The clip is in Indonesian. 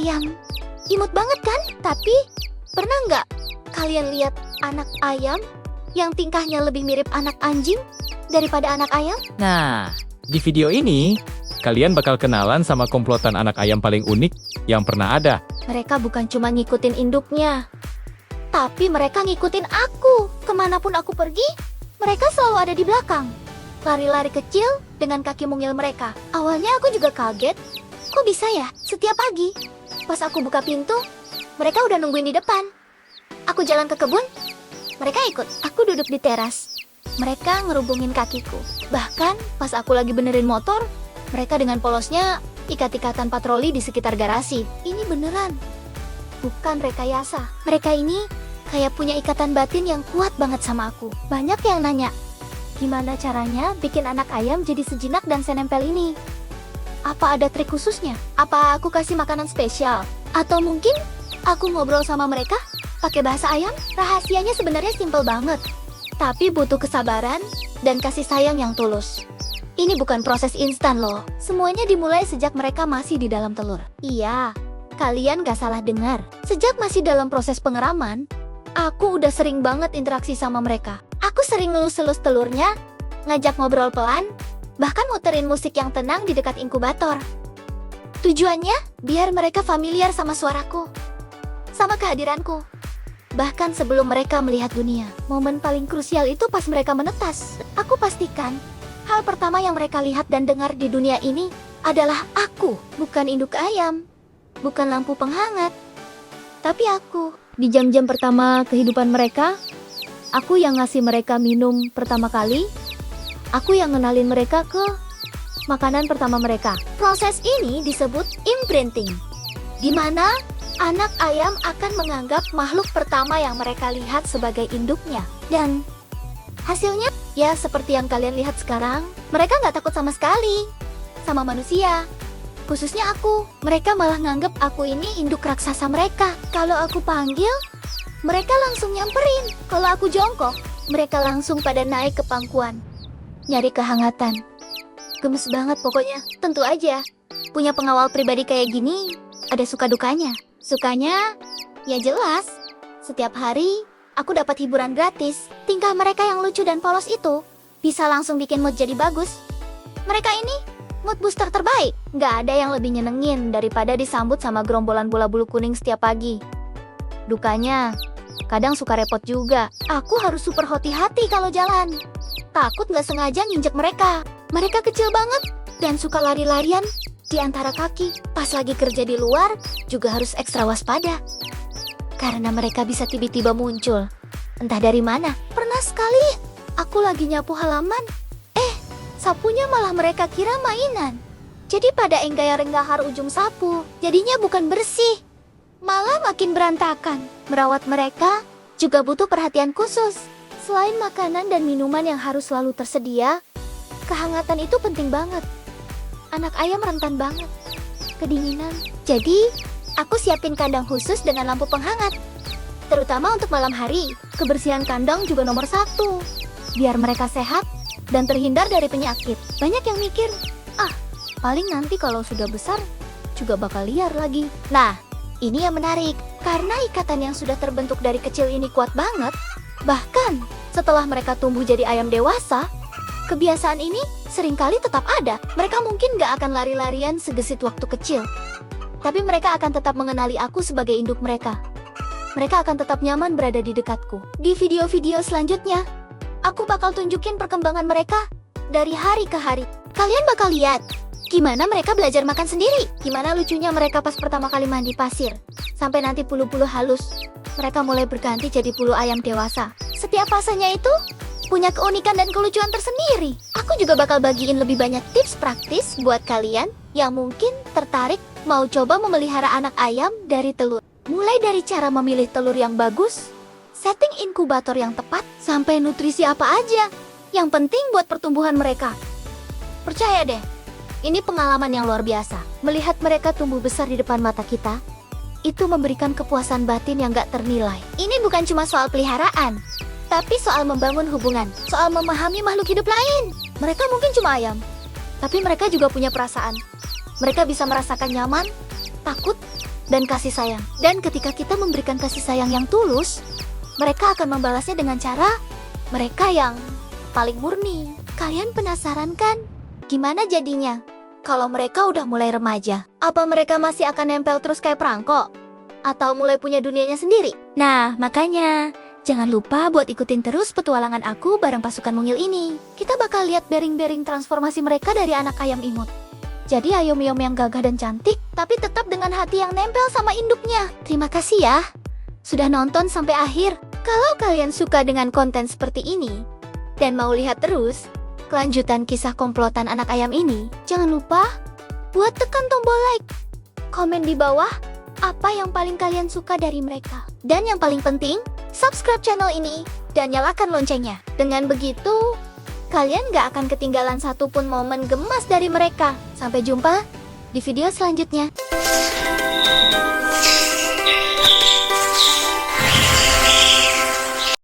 ayam. Imut banget kan? Tapi, pernah nggak kalian lihat anak ayam yang tingkahnya lebih mirip anak anjing daripada anak ayam? Nah, di video ini, kalian bakal kenalan sama komplotan anak ayam paling unik yang pernah ada. Mereka bukan cuma ngikutin induknya, tapi mereka ngikutin aku. Kemanapun aku pergi, mereka selalu ada di belakang. Lari-lari kecil dengan kaki mungil mereka. Awalnya aku juga kaget. Kok bisa ya? Setiap pagi, pas aku buka pintu, mereka udah nungguin di depan. Aku jalan ke kebun, mereka ikut. Aku duduk di teras, mereka ngerubungin kakiku. Bahkan pas aku lagi benerin motor, mereka dengan polosnya ikat-ikatan patroli di sekitar garasi. Ini beneran, bukan rekayasa. Mereka ini kayak punya ikatan batin yang kuat banget sama aku. Banyak yang nanya, gimana caranya bikin anak ayam jadi sejinak dan senempel ini? Apa ada trik khususnya? Apa aku kasih makanan spesial? Atau mungkin aku ngobrol sama mereka pakai bahasa ayam? Rahasianya sebenarnya simpel banget, tapi butuh kesabaran dan kasih sayang yang tulus. Ini bukan proses instan loh. Semuanya dimulai sejak mereka masih di dalam telur. Iya, kalian gak salah dengar. Sejak masih dalam proses pengeraman, aku udah sering banget interaksi sama mereka. Aku sering ngelus-elus telurnya, ngajak ngobrol pelan, bahkan muterin musik yang tenang di dekat inkubator. Tujuannya, biar mereka familiar sama suaraku, sama kehadiranku. Bahkan sebelum mereka melihat dunia, momen paling krusial itu pas mereka menetas. Aku pastikan, hal pertama yang mereka lihat dan dengar di dunia ini adalah aku. Bukan induk ayam, bukan lampu penghangat, tapi aku. Di jam-jam pertama kehidupan mereka, aku yang ngasih mereka minum pertama kali. Aku yang ngenalin mereka ke makanan pertama mereka. Proses ini disebut imprinting, di mana anak ayam akan menganggap makhluk pertama yang mereka lihat sebagai induknya. Dan hasilnya, ya seperti yang kalian lihat sekarang, mereka nggak takut sama sekali sama manusia. Khususnya aku, mereka malah nganggap aku ini induk raksasa mereka. Kalau aku panggil, mereka langsung nyamperin. Kalau aku jongkok, mereka langsung pada naik ke pangkuan, nyari kehangatan. Gemes banget pokoknya. Tentu aja, punya pengawal pribadi kayak gini, ada suka dukanya. Sukanya, ya jelas, setiap hari aku dapat hiburan gratis. Tingkah mereka yang lucu dan polos itu bisa langsung bikin mood jadi bagus. Mereka ini mood booster terbaik. Nggak ada yang lebih nyenengin daripada disambut sama gerombolan bola bulu kuning setiap pagi. Dukanya, kadang suka repot juga. Aku harus super hati-hati kalau jalan. Takut nggak sengaja nginjek mereka. Mereka kecil banget dan suka lari-larian di antara kaki. Pas lagi kerja di luar, juga harus ekstra waspada. Karena mereka bisa tiba-tiba muncul. Entah dari mana. Pernah sekali, aku lagi nyapu halaman. Sapunya malah mereka kira mainan. Jadi pada enggaya-renggahar ujung sapu. Jadinya bukan bersih, malah makin berantakan. Merawat mereka juga butuh perhatian khusus. Selain makanan dan minuman yang harus selalu tersedia, kehangatan itu penting banget. Anak ayam rentan banget kedinginan. Jadi, aku siapin kandang khusus dengan lampu penghangat. Terutama untuk malam hari. Kebersihan kandang juga nomor 1. Biar mereka sehat dan terhindar dari penyakit. Banyak yang mikir, paling nanti kalau sudah besar juga bakal liar lagi. Nah, ini yang menarik. Karena ikatan yang sudah terbentuk dari kecil ini kuat banget, bahkan setelah mereka tumbuh jadi ayam dewasa, kebiasaan ini seringkali tetap ada. Mereka mungkin gak akan lari-larian segesit waktu kecil, tapi mereka akan tetap mengenali aku sebagai induk mereka. Mereka akan tetap nyaman berada di dekatku. Di video-video selanjutnya, aku bakal tunjukin perkembangan mereka dari hari ke hari. Kalian bakal lihat gimana mereka belajar makan sendiri, gimana lucunya mereka pas pertama kali mandi pasir, sampai nanti bulu-bulu halus, mereka mulai berganti jadi bulu ayam dewasa. Setiap fasenya itu punya keunikan dan kelucuan tersendiri. Aku juga bakal bagiin lebih banyak tips praktis buat kalian yang mungkin tertarik mau coba memelihara anak ayam dari telur. Mulai dari cara memilih telur yang bagus, setting inkubator yang tepat, sampai nutrisi apa aja yang penting buat pertumbuhan mereka. Percaya deh, ini pengalaman yang luar biasa. Melihat mereka tumbuh besar di depan mata kita, itu memberikan kepuasan batin yang gak ternilai. Ini bukan cuma soal peliharaan, tapi soal membangun hubungan, soal memahami makhluk hidup lain. Mereka mungkin cuma ayam, tapi mereka juga punya perasaan. Mereka bisa merasakan nyaman, takut, dan kasih sayang. Dan ketika kita memberikan kasih sayang yang tulus, mereka akan membalasnya dengan cara mereka yang paling murni. Kalian penasaran kan? Gimana jadinya kalau mereka udah mulai remaja? Apa mereka masih akan nempel terus kayak perangko? Atau mulai punya dunianya sendiri? Nah, makanya jangan lupa buat ikutin terus petualangan aku bareng pasukan mungil ini. Kita bakal lihat bering-bering transformasi mereka dari anak ayam imut. Jadi ayam-ayam yang gagah dan cantik, tapi tetap dengan hati yang nempel sama induknya. Terima kasih ya, sudah nonton sampai akhir. Kalau kalian suka dengan konten seperti ini, dan mau lihat terus kelanjutan kisah komplotan anak ayam ini, jangan lupa buat tekan tombol like, komen di bawah apa yang paling kalian suka dari mereka. Dan yang paling penting, subscribe channel ini dan nyalakan loncengnya. Dengan begitu, kalian gak akan ketinggalan satupun momen gemas dari mereka. Sampai jumpa di video selanjutnya.